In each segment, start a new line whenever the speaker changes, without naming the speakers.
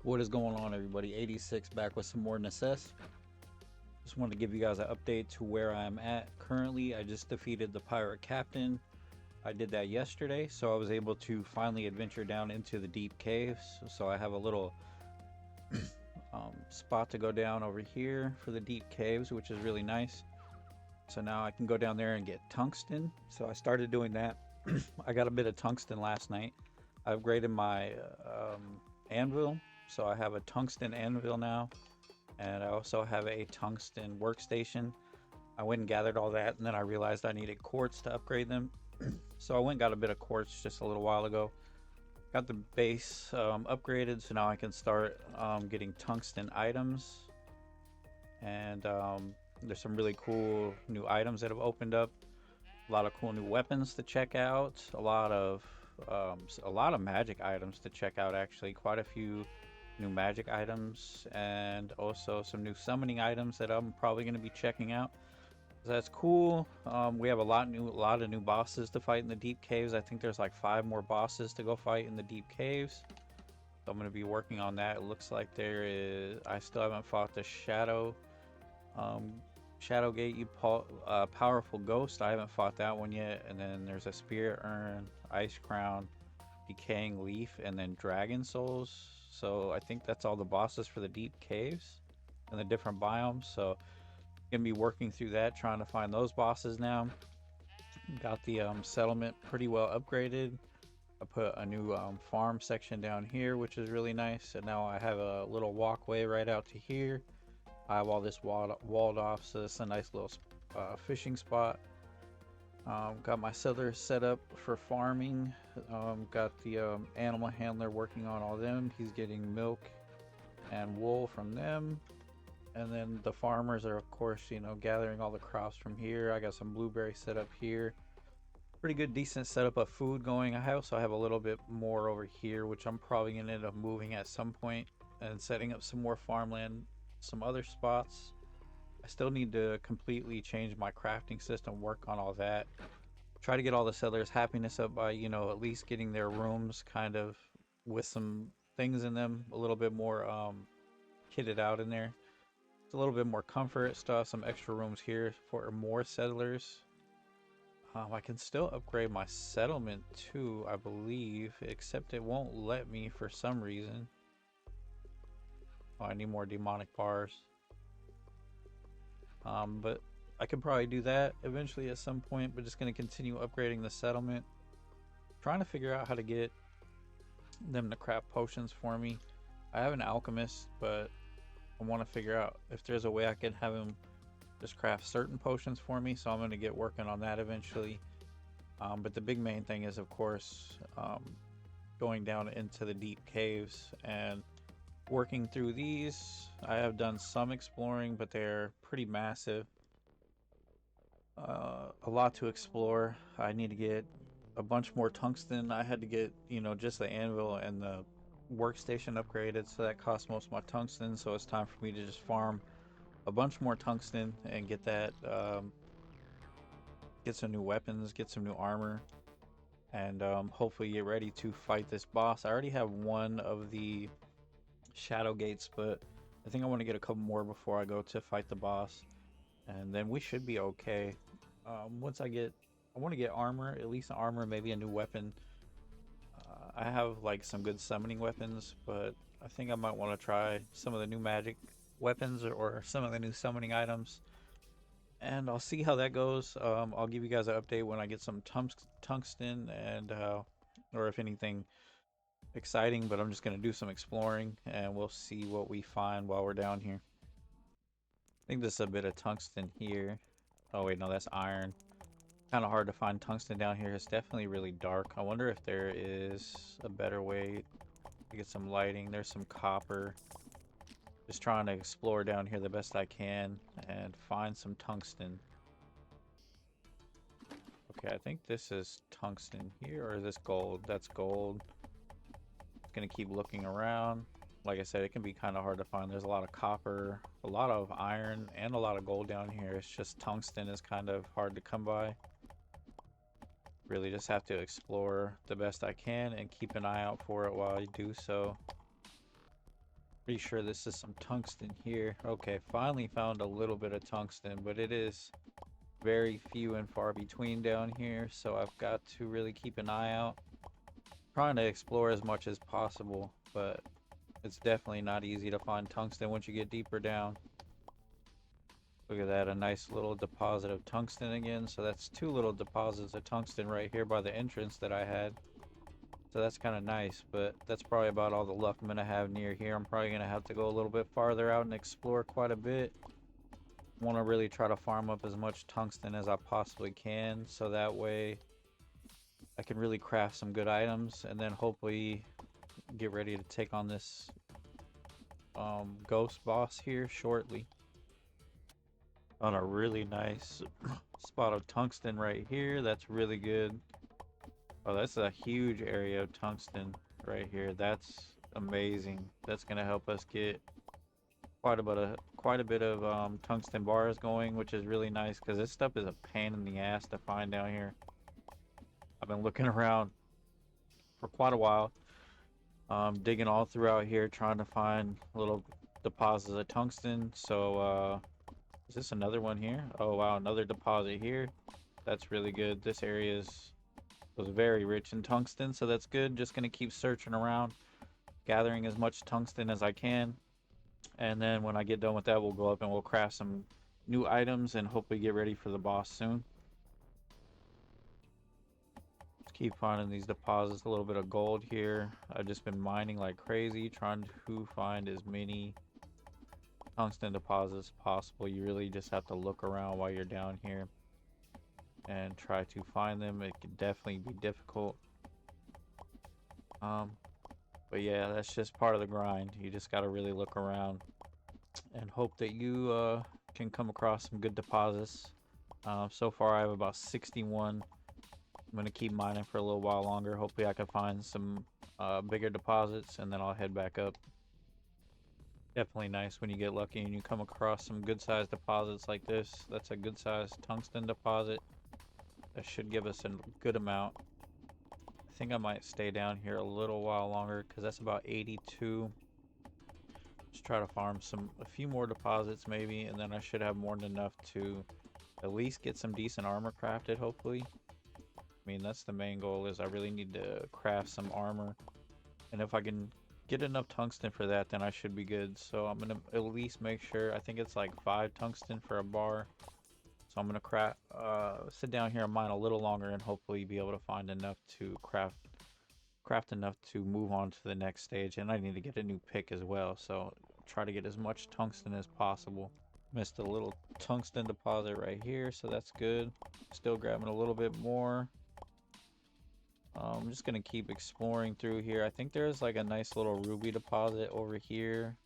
What is going on, everybody? 86 back with some more Necesse. Just wanted to give you guys an update to where I'm at currently. I just defeated the pirate captain. I did that yesterday, so I was able to finally adventure down into the deep caves. So I have a little spot to go down over here for the deep caves, which is really nice. So now I can go down there and get tungsten. So I started doing that. I got a bit of tungsten last night. I upgraded my anvil, so I have a tungsten anvil now, and I also have a tungsten workstation. I went and gathered all that, and then I realized I needed quartz to upgrade them. So I went and got a bit of quartz just a little while ago. Got the base upgraded, so now I can start getting tungsten items. And there's some really cool new items that have opened up. A lot of cool new weapons to check out. A lot of magic items to check out. Actually, quite a few new magic items, and also some new summoning items that I'm probably going to be checking out. So that's cool. We have a lot of new bosses to fight in the deep caves. I think there's like 5 more bosses to go fight in the deep caves. So I'm going to be working on that. It looks like there is. I still haven't fought the Shadowgate, powerful ghost. I haven't fought that one yet. And then there's a spirit urn, ice crown, decaying leaf, and then dragon souls. So I think that's all the bosses for the deep caves and the different biomes. So gonna be working through that, trying to find those bosses now. Got the settlement pretty well upgraded. I put a new farm section down here, which is really nice. And now I have a little walkway right out to here. I have all this walled off, so it's a nice little fishing spot. Got my settlers set up for farming. Got the animal handler working on all them. He's getting milk and wool from them. And then the farmers are, of course, gathering all the crops from here. I got some blueberries set up here. Pretty good, decent setup of food going. I also have a little bit more over here, which I'm probably going to end up moving at some point and setting up some more farmland, some other spots. I still need to completely change my crafting system, work on all that. Try to get all the settlers' happiness up by, at least getting their rooms kind of with some things in them, a little bit more kitted out in there. It's a little bit more comfort stuff, some extra rooms here for more settlers. I can still upgrade my settlement too, I believe, except it won't let me for some reason. Oh, I need more demonic bars. But I could probably do that eventually at some point, but just going to continue upgrading the settlement. Trying to figure out how to get them to craft potions for me. I have an alchemist, but I want to figure out if there's a way I can have him just craft certain potions for me, so I'm going to get working on that eventually. But the big main thing is, of course, going down into the deep caves and working through these. I have done some exploring, but they're pretty massive. A lot to explore. I need to get a bunch more tungsten. I had to get, just the anvil and the workstation upgraded, so that cost most of my tungsten. So it's time for me to just farm a bunch more tungsten and get that, get some new weapons, get some new armor, and hopefully get ready to fight this boss. I already have one of the shadow gates, but I think I want to get a couple more before I go to fight the boss, and then we should be okay. Once I want to get armor, at least armor, maybe a new weapon. I have like some good summoning weapons, but I think I might want to try some of the new magic weapons or some of the new summoning items, and I'll see how that goes. I'll give you guys an update when I get some tungsten and or if anything exciting, but I'm just going to do some exploring and we'll see what we find while we're down here. I think there's a bit of tungsten here. Oh wait, no, that's iron. Kind of hard to find tungsten down here. It's definitely really dark. I wonder if there is a better way to get some lighting. There's some copper. Just trying to explore down here the best I can and find some tungsten. Okay, I think this is tungsten here, or is this gold? That's gold. Just gonna keep looking around. Like I said, it can be kind of hard to find. There's a lot of copper, a lot of iron, and a lot of gold down here. It's just tungsten is kind of hard to come by. Really just have to explore the best I can and keep an eye out for it while I do so. Pretty sure this is some tungsten here. Okay, finally found a little bit of tungsten, but it is very few and far between down here, so I've got to really keep an eye out. Trying to explore as much as possible, but it's definitely not easy to find tungsten once you get deeper down. Look at that, a nice little deposit of tungsten again. So that's two little deposits of tungsten right here by the entrance that I had. So that's kind of nice, but that's probably about all the luck I'm going to have near here. I'm probably going to have to go a little bit farther out and explore quite a bit. Want to really try to farm up as much tungsten as I possibly can, so that way I can really craft some good items and then hopefully get ready to take on this ghost boss here shortly. On a really nice spot of tungsten right here. That's really good. Oh, that's a huge area of tungsten right here. That's amazing. That's gonna help us get quite a bit of tungsten bars going, which is really nice because this stuff is a pain in the ass to find down here. I've been looking around for quite a while, digging all throughout here trying to find little deposits of tungsten. So is this another one here? Oh wow, another deposit here. That's really good. This area was very rich in tungsten, so that's good. Just gonna keep searching around, gathering as much tungsten as I can, and then when I get done with that, we'll go up and we'll craft some new items and hopefully get ready for the boss soon. Just keep finding these deposits. A little bit of gold here. I've just been mining like crazy, trying to find as many tungsten deposits as possible. You really just have to look around while you're down here and try to find them. It can definitely be difficult. But yeah, that's just part of the grind. You just got to really look around and hope that you can come across some good deposits. So far, I have about 61. I'm going to keep mining for a little while longer. Hopefully, I can find some bigger deposits, and then I'll head back up. Definitely nice when you get lucky and you come across some good-sized deposits like this. That's a good-sized tungsten deposit. That should give us a good amount. I think I might stay down here a little while longer because that's about 82. Just try to farm a few more deposits maybe, and then I should have more than enough to at least get some decent armor crafted, hopefully. I mean, that's the main goal, is I really need to craft some armor. And if I can get enough tungsten for that, then I should be good. So I'm gonna at least make sure, I think it's like 5 tungsten for a bar. So I'm gonna sit down here and mine a little longer and hopefully be able to find enough to craft enough to move on to the next stage. And I need to get a new pick as well, so try to get as much tungsten as possible. Missed a little tungsten deposit right here, so that's good. Still grabbing a little bit more. I'm just gonna keep exploring through here. I think there's like a nice little ruby deposit over here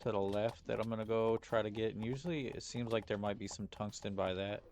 to the left that I'm gonna go try to get, and usually it seems like there might be some tungsten by that,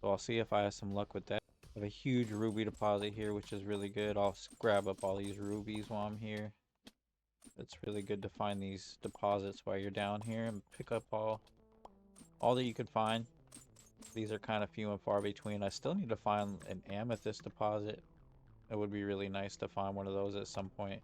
so I'll see if I have some luck with that. I have a huge ruby deposit here, which is really good. I'll grab up all these rubies while I'm here. It's really good to find these deposits while you're down here and pick up all that you could find. These are kind of few and far between. I still need to find an amethyst deposit. It would be really nice to find one of those at some point.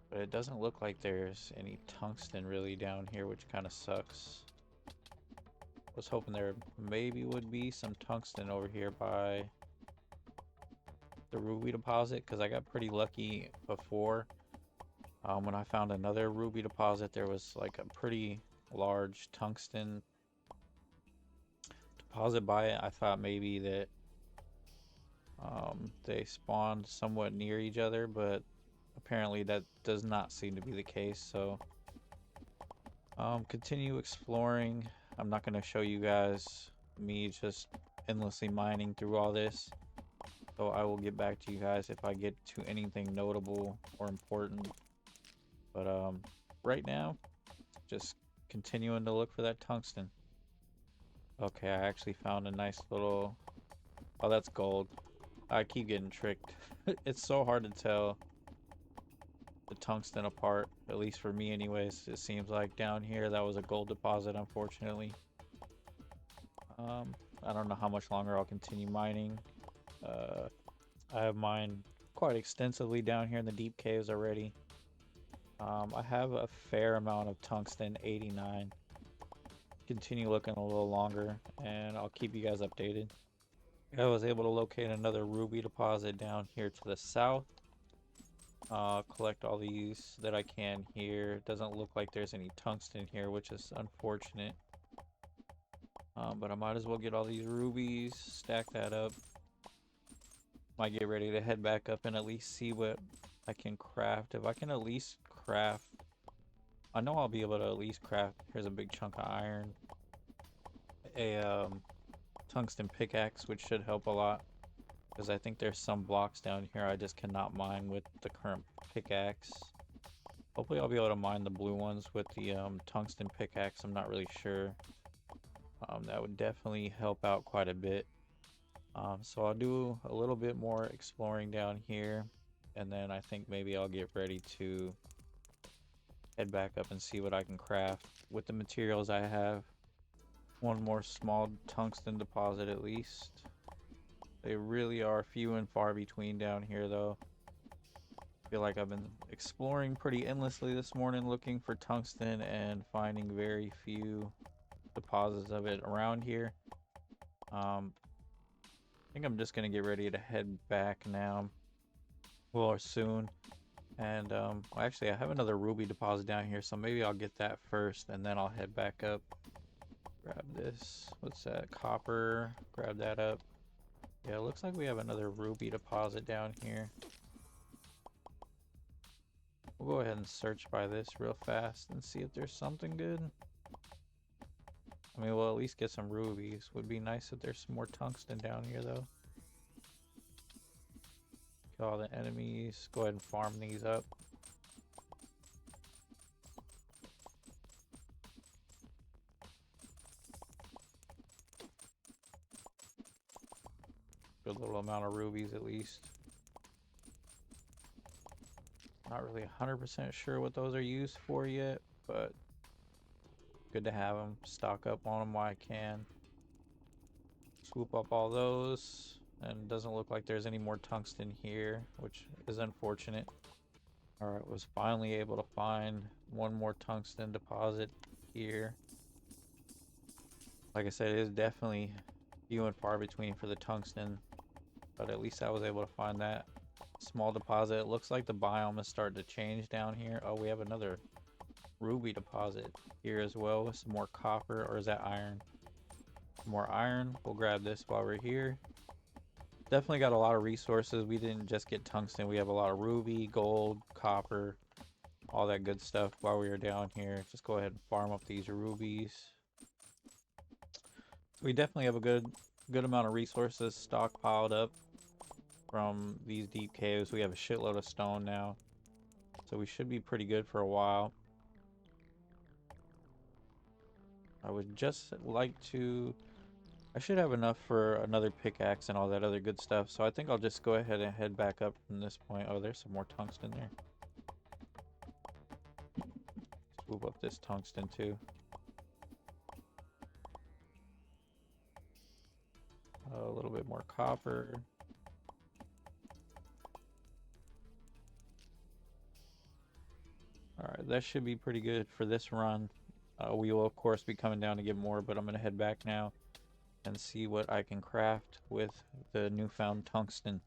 But it doesn't look like there's any tungsten really down here, which kind of sucks. I was hoping there maybe would be some tungsten over here by the ruby deposit, because I got pretty lucky before. When I found another ruby deposit, there was like a pretty large tungsten deposit by it. I thought maybe that they spawned somewhat near each other, but apparently that does not seem to be the case. So continue exploring. I'm not going to show you guys me just endlessly mining through all this, so I will get back to you guys if I get to anything notable or important. But right now, just continuing to look for that tungsten. Okay, I actually found a nice little... Oh, that's gold. I keep getting tricked. It's so hard to tell the tungsten apart, at least for me anyways. It seems like down here that was a gold deposit, unfortunately. I don't know how much longer I'll continue mining. I have mined quite extensively down here in the deep caves already. I have a fair amount of tungsten 89. Continue looking a little longer and I'll keep you guys updated. I was able to locate another ruby deposit down here to the south. Collect all these that I can here. Doesn't look like there's any tungsten here, which is unfortunate. But I might as well get all these rubies, stack that up. Might get ready to head back up and at least see what I can craft. If I can at least craft, I know I'll be able to at least craft. Here's a big chunk of iron. A tungsten pickaxe, which should help a lot. Because I think there's some blocks down here I just cannot mine with the current pickaxe. Hopefully I'll be able to mine the blue ones with the tungsten pickaxe. I'm not really sure. That would definitely help out quite a bit. So I'll do a little bit more exploring down here. And then I think maybe I'll get ready to head back up and see what I can craft with the materials I have. One more small tungsten deposit at least. They really are few and far between down here though. I feel like I've been exploring pretty endlessly this morning looking for tungsten and finding very few deposits of it around here. I think I'm just gonna get ready to head back now. Well, soon. And well, actually I have another ruby deposit down here, so maybe I'll get that first and then I'll head back up. Grab this. What's that? Copper. Grab that up. Yeah, it looks like we have another ruby deposit down here. We'll go ahead and search by this real fast and see if there's something good. I mean, we'll at least get some rubies. Would be nice if there's some more tungsten down here, though. Kill all the enemies. Go ahead and farm these up. Good little amount of rubies, at least. Not really 100% sure what those are used for yet, but good to have them. Stock up on them while I can. Swoop up all those. And it doesn't look like there's any more tungsten here, which is unfortunate. Alright, was finally able to find one more tungsten deposit here. Like I said, it is definitely few and far between for the tungsten, but at least I was able to find that small deposit. It looks like the biome is starting to change down here. Oh, we have another ruby deposit here as well with some more copper, or is that iron? More iron. We'll grab this while we're here. Definitely got a lot of resources. We didn't just get tungsten. We have a lot of ruby, gold, copper, all that good stuff while we were down here. Just go ahead and farm up these rubies. We definitely have a good amount of resources stockpiled up from these deep caves. We have a shitload of stone now, so we should be pretty good for a while. I would just like to... I should have enough for another pickaxe and all that other good stuff, so I think I'll just go ahead and head back up from this point. Oh, there's some more tungsten there. Swoop up this tungsten too. A little bit more copper. Alright, that should be pretty good for this run. We will of course be coming down to get more, but I'm going to head back now and see what I can craft with the newfound tungsten.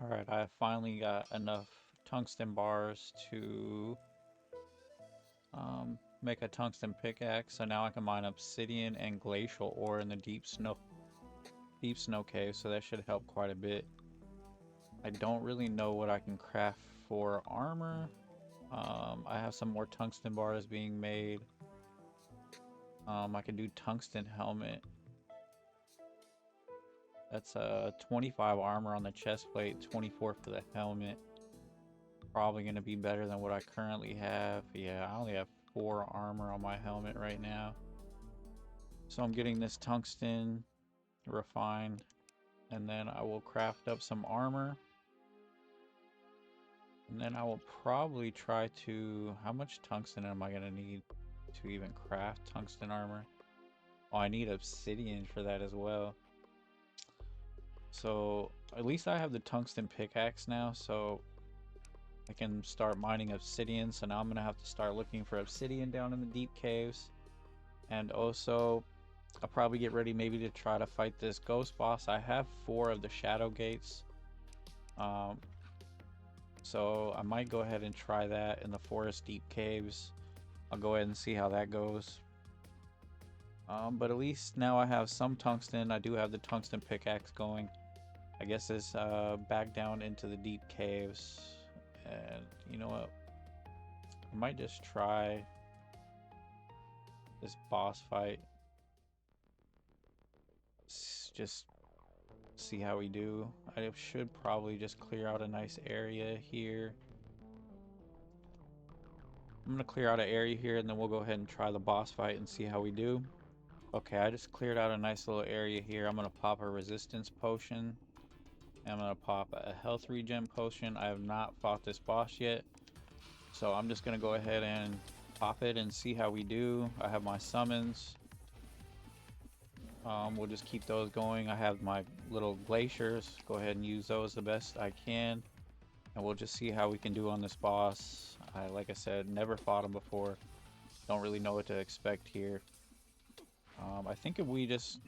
Alright, I finally got enough tungsten bars to make a tungsten pickaxe, so now I can mine obsidian and glacial ore in the deep snow cave, so that should help quite a bit. I don't really know what I can craft for armor. I have some more tungsten bars being made. I can do tungsten helmet. That's 25 armor on the chest plate, 24 for the helmet. Probably going to be better than what I currently have. Yeah, I only have 4 armor on my helmet right now. So I'm getting this tungsten refined, and then I will craft up some armor. And then I will probably try to... How much tungsten am I going to need to even craft tungsten armor? Oh, I need obsidian for that as well. So at least I have the tungsten pickaxe now, so I can start mining obsidian, so now I'm gonna have to start looking for obsidian down in the deep caves. And also, I'll probably get ready maybe to try to fight this ghost boss. I have 4 of the shadow gates. Um, so I might go ahead and try that in the forest deep caves. I'll go ahead and see how that goes. But at least now I have some tungsten. I do have the tungsten pickaxe going. I guess it's back down into the deep caves. And you know what? I might just try this boss fight. Just see how we do. I should probably just clear out a nice area here. I'm gonna clear out an area here and then we'll go ahead and try the boss fight and see how we do. Okay, I just cleared out a nice little area here. I'm gonna pop a resistance potion. I'm gonna pop a health regen potion. I have not fought this boss yet, so I'm just gonna go ahead and pop it and see how we do. I have my summons. We'll just keep those going. I have my little glaciers. Go ahead and use those the best I can, and we'll just see how we can do on this boss. Like I said, never fought him before. Don't really know what to expect here. I think if we just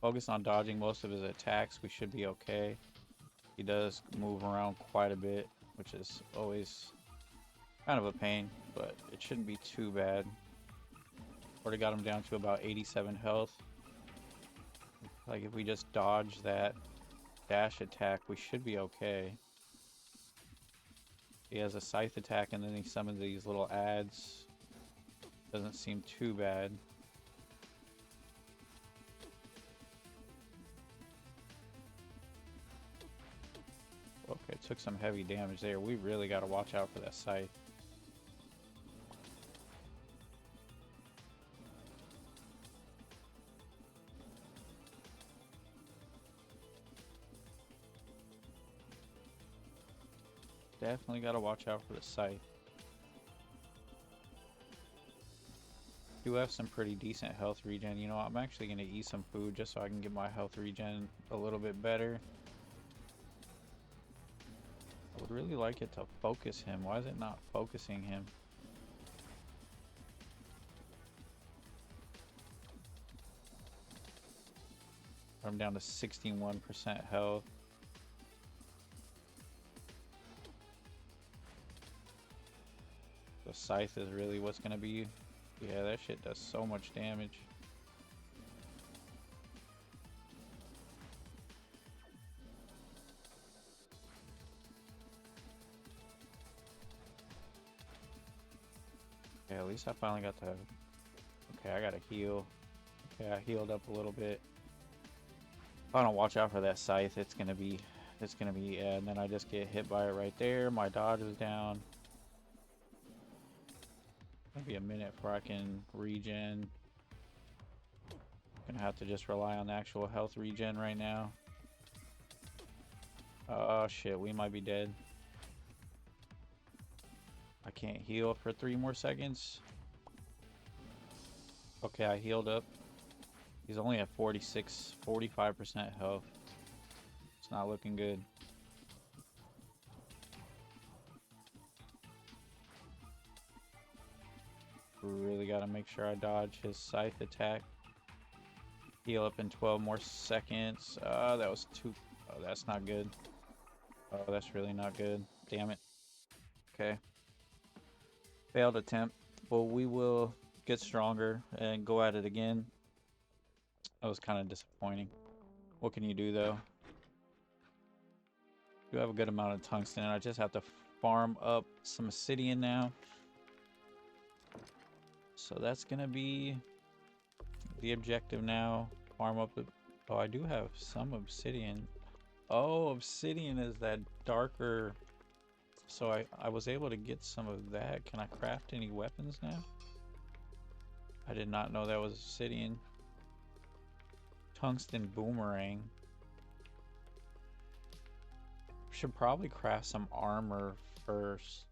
focus on dodging most of his attacks, we should be okay. He does move around quite a bit, which is always kind of a pain, but it shouldn't be too bad. Already got him down to about 87 health. Like if we just dodge that dash attack, we should be okay. He has a scythe attack and then he summons these little adds. Doesn't seem too bad. Okay, took some heavy damage there. We really got to watch out for that scythe. Definitely got to watch out for the scythe. Do have some pretty decent health regen. You know, I'm actually going to eat some food just so I can get my health regen a little bit better. I would really like it to focus him. Why is it not focusing him? I'm down to 61% health. The scythe is really what's going to be... Yeah, that shit does so much damage. Okay, at least I finally got to... Okay, I gotta heal. Okay, I healed up a little bit. If I don't watch out for that scythe, it's gonna be... Yeah, and then I just get hit by it right there. My dodge is down. Maybe a minute before I can regen. Gonna have to just rely on the actual health regen right now. Oh shit, we might be dead. I can't heal for 3 more seconds. Okay, I healed up. He's only at 45% health. It's not looking good. Really gotta make sure I dodge his scythe attack. Heal up in 12 more seconds. That was too... Oh, that's not good. Oh, that's really not good. Damn it. Okay. Failed attempt. Well, we will get stronger and go at it again. That was kind of disappointing. What can you do, though? You have a good amount of tungsten. I just have to farm up some obsidian now. So that's going to be the objective now. Farm up the... Oh, I do have some obsidian. Oh, obsidian is that darker... So I was able to get some of that. Can I craft any weapons now? I did not know that was obsidian. Tungsten boomerang. Should probably craft some armor first.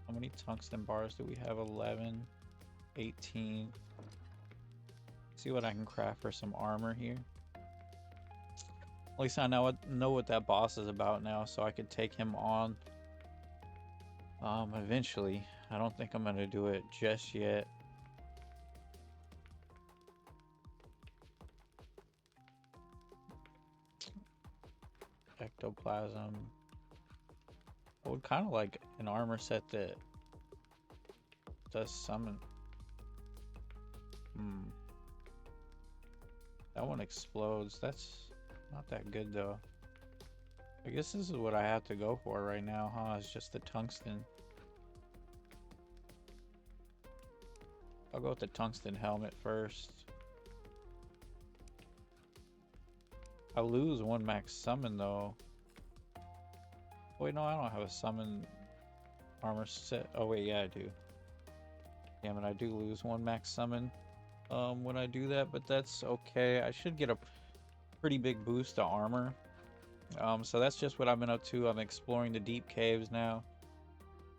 How many tungsten bars do we have? 11, 18. See what I can craft for some armor here. least I know what that boss is about now, so I could take him on eventually. I don't think I'm gonna do it just yet. Ectoplasm. I would kind of like an armor set that does summon. Hmm. That one explodes. That's not that good though. I guess this is what I have to go for right now, huh? It's just the tungsten. I'll go with the tungsten helmet first. I lose one max summon though. Wait, no, I don't have a summon armor set. Oh wait, yeah, I do. Damn it, I do lose one max summon when I do that, but that's okay. I should get a pretty big boost to armor. So that's just what I've been up to. I'm exploring the deep caves now.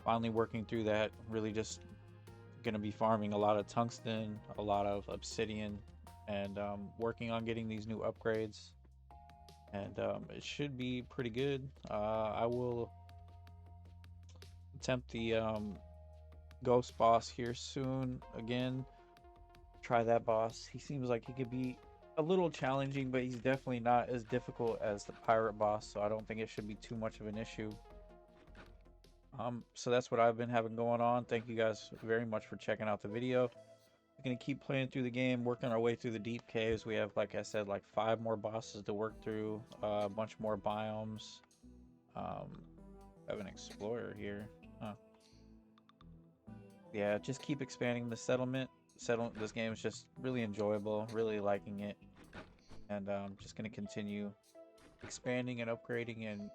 Finally working through that. Really just gonna be farming a lot of tungsten, a lot of obsidian, and working on getting these new upgrades. And it should be pretty good. I will attempt the ghost boss here soon again. Try that boss. He seems like he could be a little challenging, but he's definitely not as difficult as the pirate boss, so I don't think it should be too much of an issue. So that's what I've been having going on. Thank you guys very much for checking out the video. We're gonna keep playing through the game, working our way through the deep caves. We have, like I said, like 5 more bosses to work through, a bunch more biomes. I have an explorer here. Huh. Yeah, just keep expanding the settlement. This game is just really enjoyable, really liking it, and just gonna continue expanding and upgrading and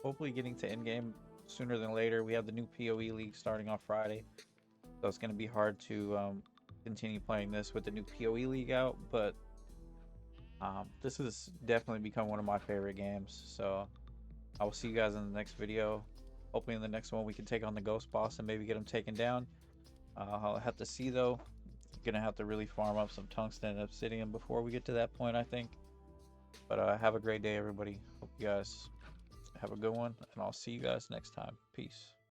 hopefully getting to endgame sooner than later. We have the new PoE League starting on Friday, so it's gonna be hard to continue playing this with the new PoE League out, but this has definitely become one of my favorite games. So I will see you guys in the next video. Hopefully in the next one we can take on the ghost boss and maybe get him taken down. I'll have to see though. Gonna have to really farm up some tungsten and obsidian before we get to that point, I think. But have a great day, everybody. Hope you guys have a good one, and I'll see you guys next time. Peace.